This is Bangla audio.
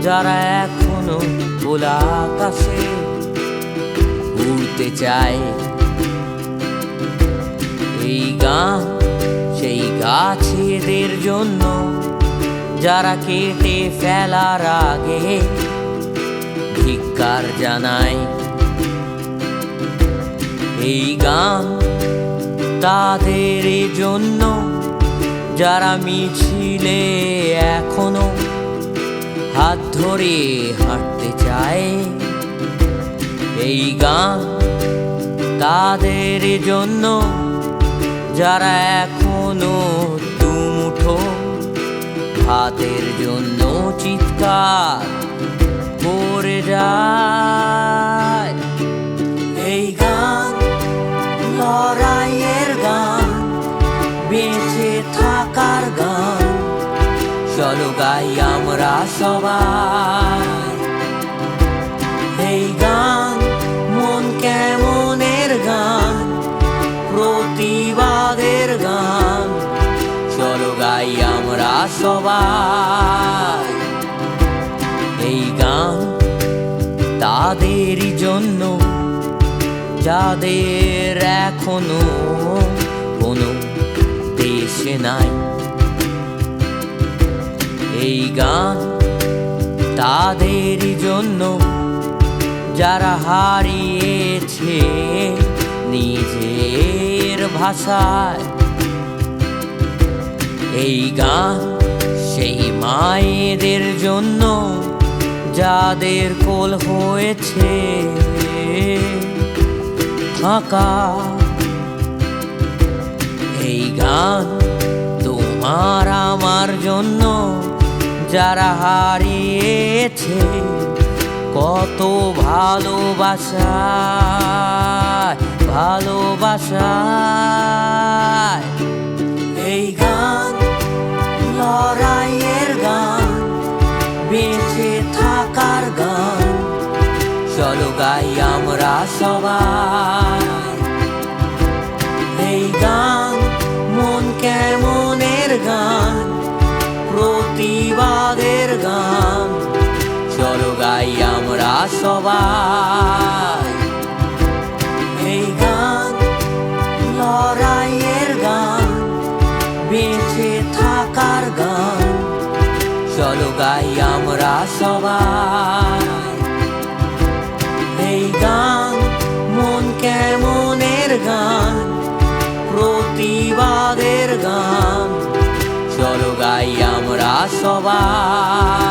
যারা এখনো খোলা আকাশে উড়তে চায়। এই গান সেই গাছেদের জন্য যারা কেটে ফেলার আগে ধিক্কার জানায়। এই গান তাদের জন্য যারা মিছিলে এখনো হাত ধরে হাঁটতে চায়। এই গান তাদের জন্য যারা এখনো দুমুঠো ভাতের জন্য চিৎকার করে যায়। এই গান লড়াইয়ের গান, বেঁচে থাকার গান, চলো গাই আমরা সবাই। এই গান মন কেমনের গান, প্রতিবাদের গান, চলো গাই আমরা সবাই। এই গান তাদেরই জন্য যাদের এখনো কোনো দেশে নাই। এই গান তাদেরই জন্য যারা হারিয়েছে নিজের ভাষায়। এই গান সেই মায়েদের জন্য যাদের কোল হয়েছে ফাঁকা। এই গান তোমার আমার জন্য যারা হারিয়েছে কত ভালোবাসায় ভালোবাসায়। এই গান লড়াইয়ের গান, বেঁচে থাকার গান, চলো গাই আমরা সবাই। এই গান মন কেমনের গান, প্রতিবাদের গান, চলো গাই আমরা সবাই। এই গান লড়াইয়ের গান, বেঁচে থাকার গান, চলো গাই আমরা সবাই। এই গান মন কেমনের গান, প্রতিবাদের গান, চলো গাই আমরা সবাই।